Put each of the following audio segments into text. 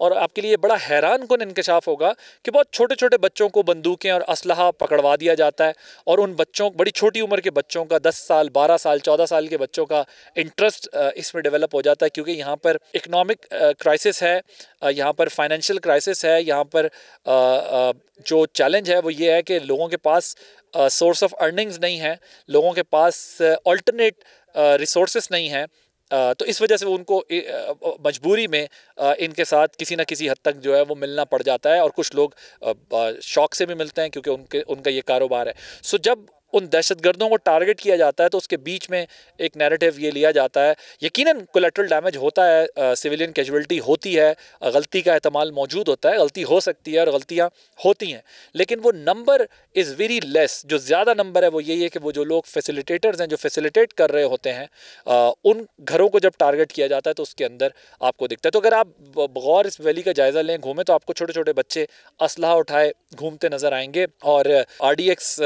اور آپ کے لیے بڑا حیران کن انکشاف ہوگا کہ بہت چھوٹے چھوٹے بچوں کو بندوقیں اور اسلحہ پکڑوا دیا جاتا ہے، اور ان بچوں، بڑی چھوٹی عمر کے بچوں کا 10 سال 12 سال 14 سال کے بچوں کا انٹرسٹ اس میں ڈیولپ ہو جاتا ہے، کیونکہ یہاں پر اکنامک کرائسس ہے، یہاں پر فائنینشیل کرائسس ہے، یہاں پر جو چیلنج ہے وہ یہ ہے کہ لوگوں کے پاس سورس آف ارننگز نہیں ہے، لوگوں کے پاس آلٹرنیٹ ریسورسز نہیں ہیں، تو اس وجہ سے وہ ان کو مجبوری میں ان کے ساتھ کسی نہ کسی حد تک جو ہے وہ ملنا پڑ جاتا ہے، اور کچھ لوگ شوق سے بھی ملتے ہیں کیونکہ ان کا یہ کاروبار ہے۔ سو جب ان دہشت گردوں کو ٹارگٹ کیا جاتا ہے تو اس کے بیچ میں ایک نیریٹو یہ لیا جاتا ہے، یقیناً کولیٹرل ڈیمیج ہوتا ہے، سویلین کیجویلٹی ہوتی ہے، غلطی کا احتمال موجود ہوتا ہے، غلطی ہو سکتی ہے اور غلطیاں ہوتی ہیں، لیکن وہ نمبر از ویری لیس۔ جو زیادہ نمبر ہے وہ یہی ہے کہ وہ جو لوگ فیسیلیٹیٹرز ہیں، جو فیسیلیٹیٹ کر رہے ہوتے ہیں، ان گھروں کو جب ٹارگٹ کیا جاتا ہے تو اس کے اندر آپ کو دکھتا ہے۔ تو اگر آپ بغور اس ویلی کا جائزہ لیں، گھومیں، تو آپ کو چھوٹے چھوٹے بچے اسلحہ اٹھائے گھومتے نظر آئیں گے، اور آر ڈی ایکس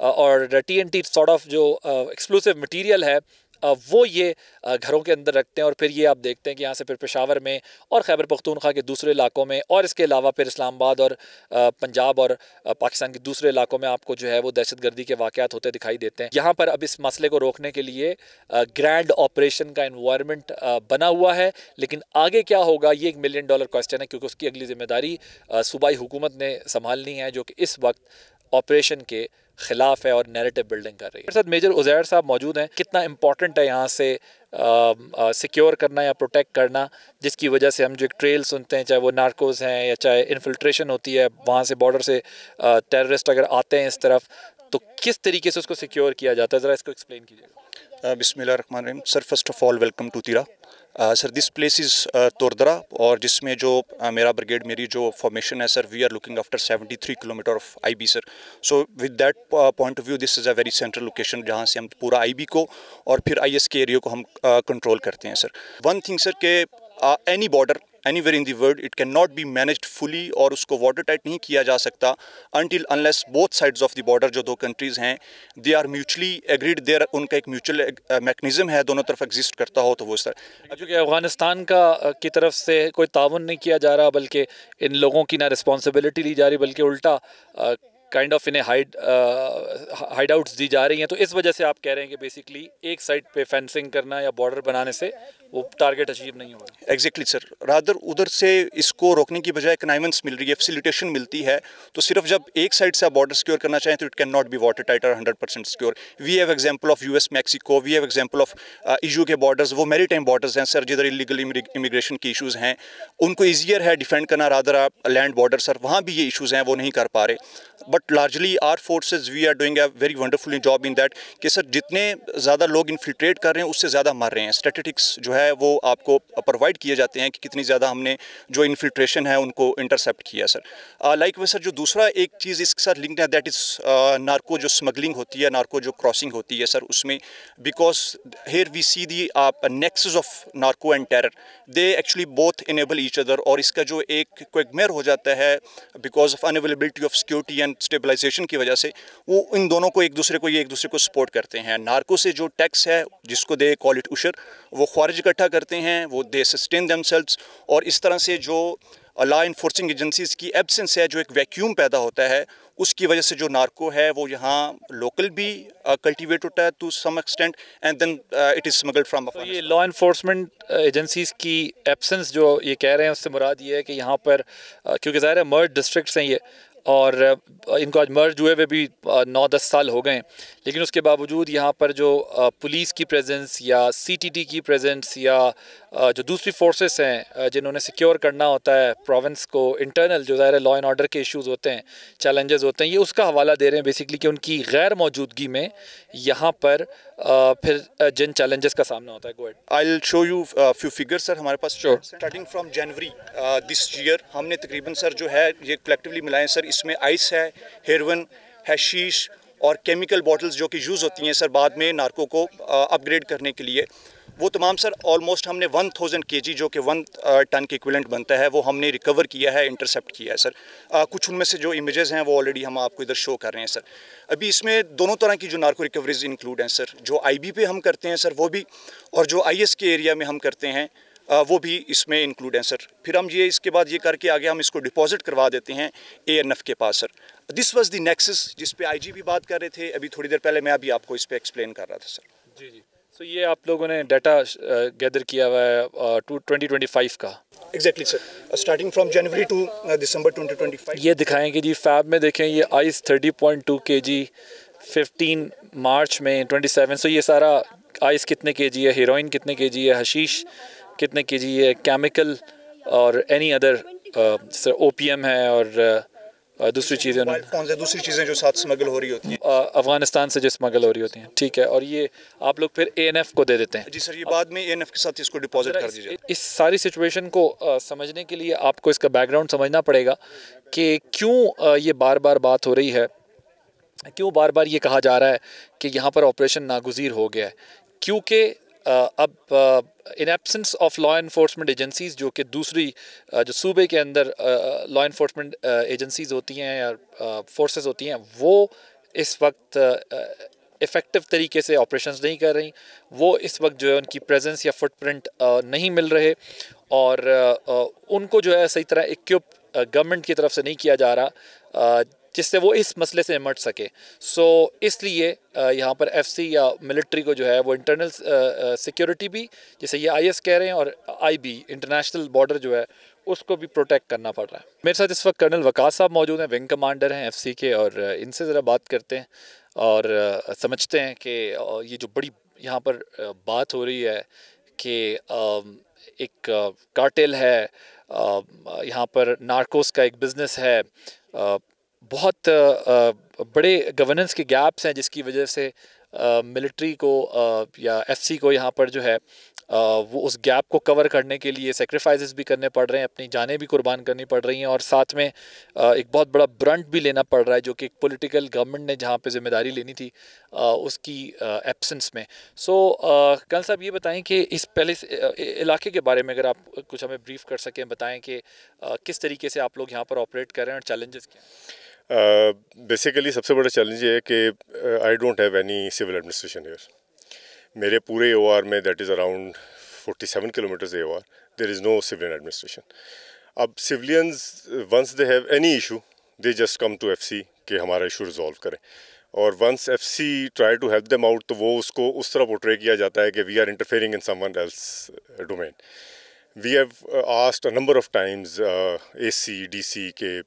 اور T N T sort of جو ایکسپلوسیو مٹیریل ہے وہ یہ گھروں کے اندر رکھتے ہیں، اور پھر یہ آپ دیکھتے ہیں کہ یہاں سے پھر پشاور میں اور خیبر پختونخوا کے دوسرے علاقوں میں، اور اس کے علاوہ پھر اسلام آباد اور پنجاب اور پاکستان کے دوسرے علاقوں میں آپ کو جو ہے وہ دہشت گردی کے واقعات ہوتے دکھائی دیتے ہیں۔ یہاں پر اب اس مسئلے کو روکنے کے لیے گرینڈ آپریشن کا انوائرمنٹ بنا ہوا ہے، لیکن آگے کیا ہوگا یہ $1 ملین کوسچن ہے، کیونکہ اس کی اگلی ذمہ داری صوبائی حکومت نے سنبھالنی ہے، جو کہ اس وقت آپریشن کے خلاف ہے اور نیریٹو بلڈنگ کر رہی ہے۔ میرے ساتھ میجر عزیر صاحب موجود ہیں۔ کتنا امپورٹنٹ ہے یہاں سے سیکیور کرنا یا پروٹیکٹ کرنا، جس کی وجہ سے ہم جو ایک ٹریل سنتے ہیں، چاہے وہ نارکوز ہیں یا چاہے انفلٹریشن ہوتی ہے وہاں سے بارڈر سے ٹیررسٹ اگر آتے ہیں اس طرف، تو کس طریقے سے اس کو سیکیور کیا جاتا ہے، ذرا اس کو ایکسپلین کیجیے گا۔ بسم اللہ الرحمن الرحیم۔ Sir first of all welcome to Tirah. Sir this place is توردرا، اور جس میں جو میرا بریگیڈ، میری جو فارمیشن ہے sir, we are looking after 73 kilometre of I B sir. So with that point of view this is a very central location, جہاں سے ہم پورا آئی بی کو اور پھر آئی ایس کے ایریا کو ہم کنٹرول کرتے ہیں سر۔ ون تھنگ سر کہ any border anywhere in the world it can not be managed fully, اور اس کو واٹر ٹائٹ نہیں کیا جا سکتا until unless both sides of the border, جو دو کنٹریز ہیں، they are mutually agreed, there ان کا ایک میوچل میکنزم ہے، دونوں طرف ایگزسٹ کرتا ہو، تو وہ اس طرح۔ چونکہ افغانستان کی طرف سے کوئی تعاون نہیں کیا جا رہا، بلکہ ان لوگوں کی نہ رسپانسبلٹی لی جا رہی، بلکہ الٹا کائنڈ آف انہیں ہائیڈ آؤٹس دی جا رہی ہیں، تو اس وجہ سے آپ کہہ رہے ہیں کہ بیسکلی ایک سائڈ پہ فینسنگ کرنا یا بارڈر بنانے سے وہ ٹارگٹ اچیو نہیں ہوگا۔ ایگزیکٹلی سر، رادر ادھر سے اس کو روکنے کی بجائے کنائیونس مل رہی ہے، فیسیلیٹیشن ملتی ہے، تو صرف جب ایک سائڈ سے آپ بارڈر سیکیور کرنا چاہیں تو it can not be watertight اور 100% secure. We have example of US Mexico, we have example of EU کے بارڈرز، وہ میری ٹائم بارڈرز ہیں سر، جدھر انلیگل امیگریشن کی ایشوز ہیں، ان کو ایزیئر ہے ڈیفینڈ کرنا رادر آپ لینڈ بارڈر سر، وہاں بھی یہ ایشوز ہیں، وہ نہیں کر پا رہے۔ But largely our forces we are doing a very wonderful job in that کہ سر جتنے زیادہ لوگ انفلٹریٹ کر رہے ہیں اس سے زیادہ مر رہے ہیں۔ اسٹیٹسٹکس جو ہے وہ آپ کو پرووائڈ کیے جاتے ہیں کہ کتنی زیادہ ہم نے جو انفلٹریشن ہے ان کو انٹرسیپٹ کیا سر۔ لائک وہ سر جو دوسرا ایک چیز اس کے ساتھ لنکڈ ہے دیٹ از نارکو جو اسمگلنگ ہوتی ہے، نارکو جو کراسنگ ہوتی ہے سر، اس میں because here we see the nexus of narco and terror, they actually both enable each other, اور اس کا جو ایک کویگمیر ہو جاتا ہے because of unavailability of security and stabilisation کی وجہ سے، وہ ان دونوں کو ایک دوسرے کو سپورٹ کرتے ہیں۔ نارکو سے جو ٹیکس ہے جس کو دے کال اٹ عشر، وہ خوارج اکٹھا کرتے ہیں، وہ دے سسٹین دیم سیلوز، اور اس طرح سے جو لا انفورسنگ ایجنسیز کی ایبسنس ہے، جو ایک ویکیوم پیدا ہوتا ہے، اس کی وجہ سے جو نارکو ہے وہ یہاں لوکل بھی کلٹیویٹ ہوتا ہے to some extent, and then it is smuggled from Afghanistan. یہ لا انفورسمنٹ ایجنسیز کی ایبسنس جو یہ کہہ رہے ہیں، اس سے مراد یہ ہے کہ یہاں پر کیونکہ ظاہر ہے مرج ڈسٹرکٹس ہیں یہ، اور ان کو آج مرج ہوئے بھی 9-10 سال ہو گئے ہیں، لیکن اس کے باوجود یہاں پر جو پولیس کی پریزنس یا CTT کی پریزنس یا جو دوسری فورسز ہیں جنہوں نے سیکیور کرنا ہوتا ہے پروونس کو، انٹرنل جو ظاہر لا اینڈ آرڈر کے ایشوز ہوتے ہیں، چیلنجز ہوتے ہیں، یہ اس کا حوالہ دے رہے ہیں بیسکلی کہ ان کی غیر موجودگی میں یہاں پر پھر جن چیلنجز کا سامنا ہوتا ہے۔ Go ahead. I'll show you a few figures سر ہمارے پاس۔ Starting from January this year ہم نے تقریباً سر جو ہے یہ کلیکٹیولی ملائے سر، اس میں آئس ہے، ہیروئن، حشیش اور کیمیکل باٹلز جو کہ یوز ہوتی ہیں سر بعد میں نارکو کو اپ گریڈ کرنے کے لیے، وہ تمام سر آلموسٹ ہم نے 1000 kg جو کہ 1 ٹن کے ایکویلنٹ بنتا ہے، وہ ہم نے ریکور کیا ہے، انٹرسیپٹ کیا ہے سر۔ کچھ ان میں سے جو امیجز ہیں وہ آلریڈی ہم آپ کو ادھر شو کر رہے ہیں سر۔ ابھی اس میں دونوں طرح کی جو نارکو ریکوریز انکلوڈ ہیں سر، جو IB پہ ہم کرتے ہیں سر وہ بھی، اور جو IS کے ایریا میں ہم کرتے ہیں وہ بھی اس میں انکلوڈ ہیں سر. پھر ہم یہ اس کے بعد یہ کر کے آگے ہم اس کو ڈپازٹ کروا دیتے ہیں ANF کے پاس سر. دس واز دی نیکسس جس پہ IG بھی بات کر رہے تھے ابھی تھوڑی دیر پہلے, میں ابھی آپ کو اس پہ ایکسپلین کر رہا تھا سر. جی جی. سو یہ آپ لوگوں نے ڈیٹا گیدر کیا ہوا ہے 2025 کا. Exactly sir, starting from January to December 2025. یہ دکھائیں کہ جی فیب میں دیکھیں یہ آئس 30.2 kg, 15 مارچ میں 27. سو یہ سارا آئس کتنے kg ہے, ہیروئن کتنے kg ہے, حشیش کتنے kg ہے, کیمیکل اور اینی ادر جیسے OPM ہے اور دوسری چیزیں دوسری چیزیں جو ساتھ اسمگل ہو رہی ہوتی ہیں افغانستان سے جو اسمگل ہو رہی ہوتی ہیں. ٹھیک ہے, اور یہ آپ لوگ پھر ANF کو دے دیتے ہیں. جی سر, یہ بعد میں ANF کے ساتھ اس کو ڈپازٹ کر دیجیے. اس ساری سچویشن کو سمجھنے کے لیے آپ کو اس کا بیک گراؤنڈ سمجھنا پڑے گا کہ کیوں یہ بار بار بات ہو رہی ہے, کیوں بار بار یہ کہا جا رہا ہے کہ یہاں پر آپریشن ناگزیر ہو گیا ہے. کیونکہ اب in absence of law enforcement agencies, جو کہ دوسری جو صوبے کے اندر لا انفورسمنٹ ایجنسیز ہوتی ہیں یا فورسز ہوتی ہیں, وہ اس وقت افیکٹو طریقے سے آپریشنز نہیں کر رہی. وہ اس وقت جو ہے ان کی پریزنس یا فٹ پرنٹ نہیں مل رہے, اور ان کو جو ہے صحیح طرح ایکوپ گورنمنٹ کی طرف سے نہیں کیا جا رہا جس سے وہ اس مسئلے سے نمٹ سکے. سو اس لیے یہاں پر FC یا ملٹری کو جو ہے وہ انٹرنل سیکیورٹی بھی, جیسے یہ IS کہہ رہے ہیں, اور IB انٹرنیشنل بارڈر جو ہے اس کو بھی پروٹیکٹ کرنا پڑ رہا ہے. میرے ساتھ اس وقت کرنل وقاص صاحب موجود ہیں, ونگ کمانڈر ہیں FC کے, اور ان سے ذرا بات کرتے ہیں اور سمجھتے ہیں کہ یہ جو بڑی یہاں پر بات ہو رہی ہے کہ ایک کارٹل ہے, یہاں پر نارکوس کا ایک بزنس ہے, بہت بڑے گورننس کے گیپس ہیں جس کی وجہ سے ملٹری کو یا FC کو یہاں پر جو ہے وہ اس گیپ کو کور کرنے کے لیے سیکریفائزز بھی کرنے پڑ رہے ہیں, اپنی جانیں بھی قربان کرنی پڑ رہی ہیں, اور ساتھ میں ایک بہت بڑا برنٹ بھی لینا پڑ رہا ہے جو کہ ایک پولیٹیکل گورنمنٹ نے جہاں پہ ذمہ داری لینی تھی اس کی ایبسنس میں. سو کنل صاحب یہ بتائیں کہ اس پہلے علاقے کے بارے میں اگر آپ کچھ ہمیں بریف کر سکیں, بتائیں کہ کس طریقے سے آپ لوگ یہاں پر آپریٹ کر رہے ہیں اور چیلنجز کیا ہیں. بیسیکلی سب سے بڑا چیلنج یہ ہے کہ I don't have any civil administration here. میرے پورے AOR میں that is around 47 kilometers AOR, there is no civilian administration. اب civilians once they have any issue they just come to FC کہ ہمارا ایشو ریزالو کریں, اور once FC try to help them out تو وہ اس کو اس طرح پورٹرے کیا جاتا ہے کہ we are interfering in someone else domain. We have asked a number of times AC DC کہ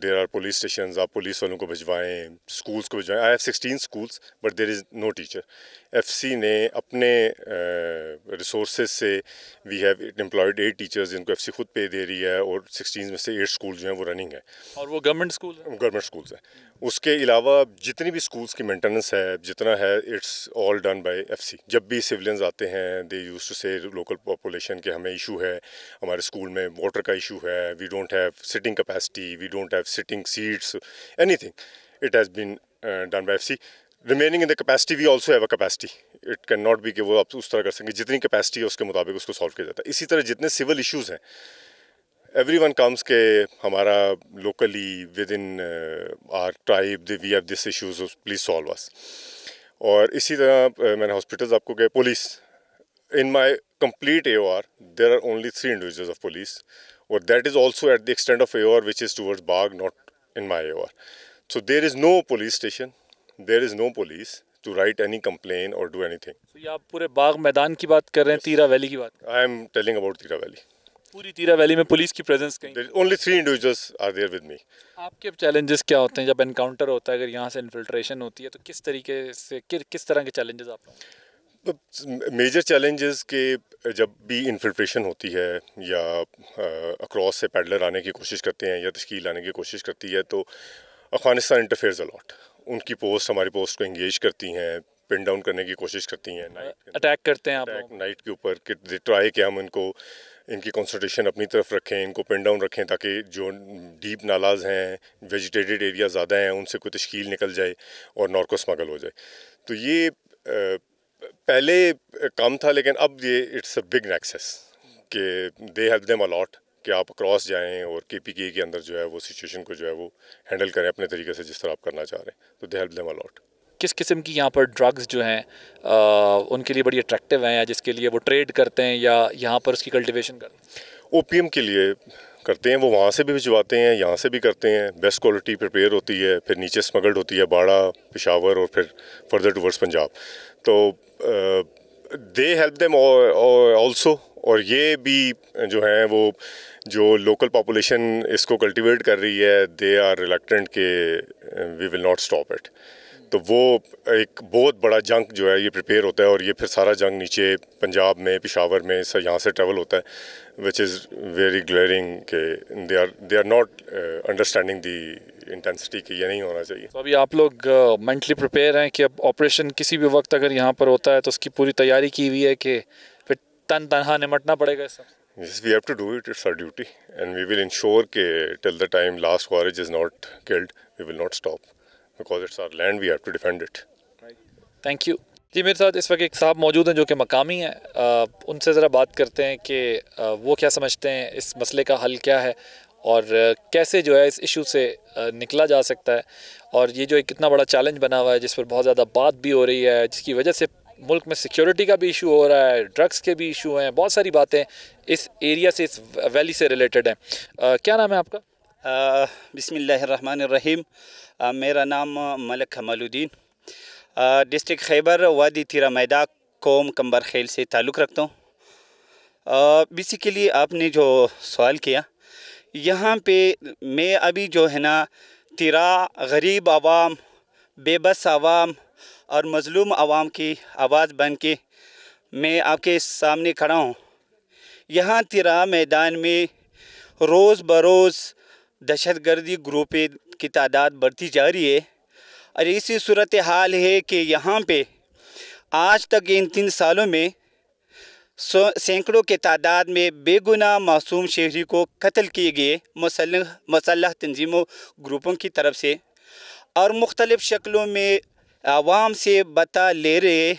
دیر آر پولیس اسٹیشنز, آپ پولیس والوں کو بھجوائیں, اسکولس کو بھجوائیں. I have 16 schools but there is no teacher. FC نے اپنے resources سے وی ہیو امپلائڈ 8 teachers جن کو FC خود پے دے رہی ہے, اور 16 میں سے 8 schools جو ہیں وہ رننگ ہیں, اور وہ گورنمنٹ اسکولز ہیں. اس کے علاوہ جتنی بھی اسکولس کی مینٹیننس ہے جتنا ہے it's all done by FC. جب بھی سولینز آتے ہیں they use to say local population کہ ہمیں ایشو ہے, ہمارے اسکول میں واٹر کا ایشو ہے, we don't have sitting capacity, we don't have sitting seats, anything, it has been done by FC. Remaining in the capacity we also have a capacity, it can not be کہ وہ آپ اس طرح کر سکیں, جتنی capacity ہے اس کے مطابق اس کو سالو کیا جاتا ہے. اسی طرح جتنے سول ایشوز ہیں ایوری ون کمس کہ ہمارا locally within our tribe we have this issues please solve us. اور اسی طرح میں نے ہاسپٹلز آپ کو کہ police in my complete AOR there are only 3 individuals of police, اور that is also at the extent of AOR which is towards Bagh, not in my AOR. So there is no police station, there is no police to write any complain اور do anything. یہ آپ پورے باغ میدان کی بات کر رہے ہیں, تیرا ویلی کی بات. آئی ایم ٹیلنگ اباؤٹ تیرا ویلی. پوری تیرا ویلی میں پولیس کی پریزنس کہیں؟ Only 3 individuals are there with me. آپ کے چیلنجز کیا ہوتے ہیں جب انکاؤنٹر ہوتا ہے, اگر یہاں سے انفلٹریشن ہوتی ہے تو کس طریقے سے کس طرح کے چیلنجز آپ کو؟ میجر چیلنجز کہ جب بھی انفلٹریشن ہوتی ہے یا اکراس سے پیڈلر آنے کی کوشش کرتے ہیں یا تشکیل لانے کی کوشش کرتی ہے تو افغانستان انٹرفیئرز الاٹ. ان کی پوسٹ ہماری پوسٹ کو انگیج کرتی ہیں, پن ڈاؤن کرنے کی کوشش کرتی ہیں, اٹیک کرتے ہیں آپ نائٹ کے اوپر کہ ٹرائی کہ ہم ان کی کنسنٹریشن اپنی طرف رکھیں, ان کو پن ڈاؤن رکھیں تاکہ جو ڈیپ نالاز ہیں, ویجیٹیڈ ایریا زیادہ ہیں, ان سے کوئی تشکیل نکل جائے اور نارکو اسمگل ہو جائے. تو یہ پہلے کم تھا, لیکن اب یہ اٹس اے بگ نیکسس کہ دے ہیلپ دیم الاٹ کہ آپ اکراس جائیں اور KPK کے اندر جو ہے وہ سچویشن کو جو ہے وہ ہینڈل کریں اپنے طریقے سے جس طرح آپ کرنا چاہ رہے ہیں. تو دے ہیلپ دیم الاٹ. کس قسم کی یہاں پر ڈرگز جو ہیں ان کے لیے بڑی اٹریکٹیو ہیں، یا جس کے لیے وہ ٹریڈ کرتے ہیں یا یہاں پر اس کی کلٹیویشن کرتے ہیں؟ اوپیم کے لیے کرتے ہیں، وہ وہاں سے بھی بھجواتے ہیں، یہاں سے بھی کرتے ہیں، بیسٹ کوالٹی پریپیئر ہوتی ہے، پھر نیچے اسمگلڈ ہوتی ہے باڑہ، پشاور اور پھر فردر ٹورڈز پنجاب. تو دے ہیلپ دیم آلسو. اور یہ بھی جو ہیں وہ جو لوکل پاپولیشن اس کو کلٹیویٹ کر رہی ہے، دے آر ریلیکٹنٹ کہ وی ول ناٹ اسٹاپ اٹ. تو وہ ایک بہت بڑا جنگ جو ہے یہ پریپیئر ہوتا ہے، اور یہ پھر سارا جنگ نیچے پنجاب میں، پشاور میں یہاں سے ٹریول ہوتا ہے، وچ از ویری گلیئرنگ کہ they are not understanding the intensity کہ یہ نہیں ہونا چاہیے. تو ابھی آپ لوگ مینٹلی پریپیئر ہیں کہ اب آپریشن کسی بھی وقت اگر یہاں پر ہوتا ہے تو اس کی پوری تیاری کی ہوئی ہے کہ پھر تنہا نمٹنا پڑے گا اس سے؟ Yes, we have to do it. It's our duty, and we will ensure کہ till the time last warrior is not killed, we will not stop, because it's our land, we have to defend it. Thank you. جی میرے ساتھ اس وقت ایک صاحب موجود ہیں جو کہ مقامی ہیں، ان سے ذرا بات کرتے ہیں کہ وہ کیا سمجھتے ہیں، اس مسئلے کا حل کیا ہے اور کیسے جو ہے اس ایشو سے نکلا جا سکتا ہے. اور یہ جو ایک اتنا بڑا چیلنج بنا ہوا ہے جس پر بہت زیادہ بات بھی ہو رہی ہے، جس کی وجہ سے ملک میں سیکیورٹی کا بھی ایشو ہو رہا ہے، ڈرگس کے بھی ایشو ہیں، بہت ساری باتیں اس ایریا سے، اس ویلی سے ریلیٹڈ ہیں. کیا نام ہے آپ کا؟ بسم اللہ الرحمن الرحیم. میرا نام ملک کمال الدین، ڈسٹرکٹ خیبر وادی تیرا میدان قوم کمبر خیل سے تعلق رکھتا ہوں. بیسیکلی آپ نے جو سوال کیا، یہاں پہ میں ابھی جو ہے نا تیرا غریب عوام، بے بس عوام اور مظلوم عوام کی آواز بن کے میں آپ کے سامنے کھڑا ہوں. یہاں تیرا میدان میں روز بروز دہشت گردی گروپ کی تعداد بڑھتی جا رہی ہے، اور اسی صورتحال ہے کہ یہاں پہ آج تک ان 3 سالوں میں سینکڑوں کے تعداد میں بے گناہ معصوم شہری کو قتل کیے گئے مسلح تنظیموں گروپوں کی طرف سے، اور مختلف شکلوں میں عوام سے بتا لے رہے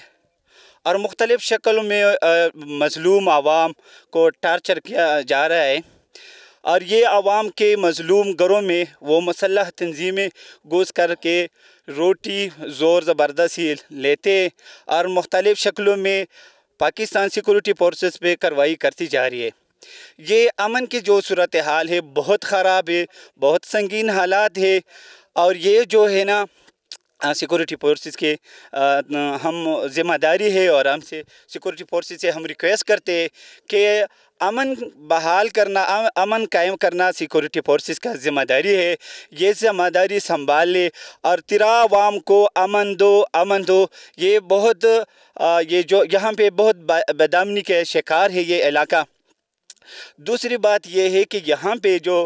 اور مختلف شکلوں میں مظلوم عوام کو ٹارچر کیا جا رہا ہے. اور یہ عوام کے مظلوم گھروں میں وہ مسلح تنظیمیں گھس کر کے روٹی زور زبردستی لیتے اور مختلف شکلوں میں پاکستان سیکورٹی فورسز پہ کارروائی کرتی جا رہی ہے. یہ امن کی جو صورتحال ہے بہت خراب ہے، بہت سنگین حالات ہے. اور یہ جو ہے نا سیکورٹی فورسز کے ہم ذمہ داری ہے، اور ہم سے سیکورٹی فورسز سے ہم ریکویسٹ کرتے ہیں کہ امن بحال کرنا، امن قائم کرنا سیکورٹی فورسز کا ذمہ داری ہے. یہ ذمہ داری سنبھال لے اور تیرا عوام کو امن دو. یہ بہت یہ جو یہاں پہ بہت بدامنی کے شکار ہے یہ علاقہ. دوسری بات یہ ہے کہ یہاں پہ جو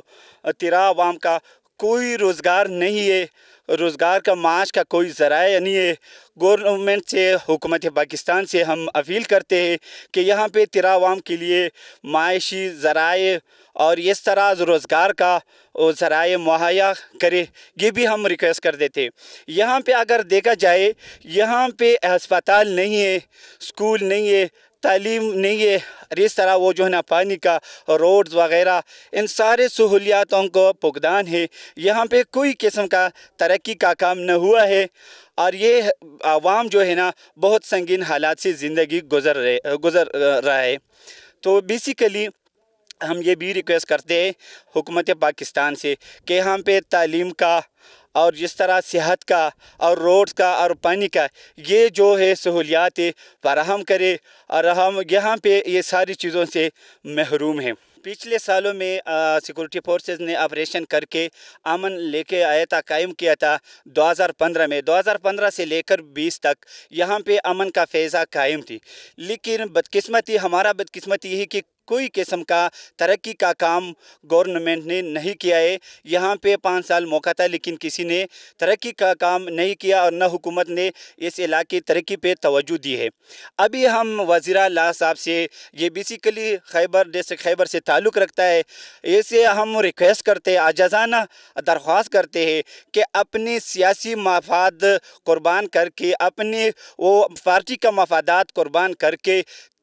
تیرا عوام کا کوئی روزگار نہیں ہے، روزگار کا معاش کا کوئی ذرائع نہیں ہے. گورنمنٹ سے، حکومت پاکستان سے ہم اپیل کرتے ہیں کہ یہاں پہ تیرا عوام کے لیے معاشی ذرائع اور اس طرح روزگار کا ذرائع مہیا کرے. یہ بھی ہم ریکویسٹ کر دیتے. یہاں پہ اگر دیکھا جائے، یہاں پہ ہسپتال نہیں ہے، اسکول نہیں ہے، تعلیم نہیں ہے، اور اس طرح وہ جو ہے نا پانی کا، روڈز وغیرہ، ان سارے سہولیاتوں کو فقدان ہے. یہاں پہ کوئی قسم کا ترقی کا کام نہ ہوا ہے، اور یہ عوام جو ہے نا بہت سنگین حالات سے زندگی گزر رہا ہے. تو بیسیکلی ہم یہ بھی ریکویسٹ کرتے ہیں حکومت پاکستان سے کہ یہاں پہ تعلیم کا اور جس طرح صحت کا اور روڈز کا اور پانی کا یہ جو ہے سہولیات فراہم کرے، اور ہم یہاں پہ یہ ساری چیزوں سے محروم ہیں. پچھلے سالوں میں سیکورٹی فورسز نے آپریشن کر کے امن لے کے آیا تھا، قائم کیا تھا 2015 میں. 2015 سے لے کر 20 تک یہاں پہ امن کا فیضہ قائم تھی. لیکن ہمارا بدقسمتی یہ ہے کہ کوئی قسم کا ترقی کا کام گورنمنٹ نے نہیں کیا ہے. یہاں پہ 5 سال موقع تھا لیکن کسی نے ترقی کا کام نہیں کیا، اور نہ حکومت نے اس علاقے ترقی پہ توجہ دی ہے. ابھی ہم وزیر اعلیٰ صاحب سے، یہ بیسیکلی ڈسٹرکٹ خیبر سے تعلق رکھتا ہے، اسے ہم ریکویسٹ کرتے ہیں، عاجزانہ درخواست کرتے ہیں کہ اپنے سیاسی مفاد قربان کر کے، اپنے وہ پارٹی کا مفادات قربان کر کے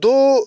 2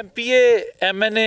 MPA, MNA,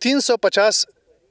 350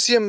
CM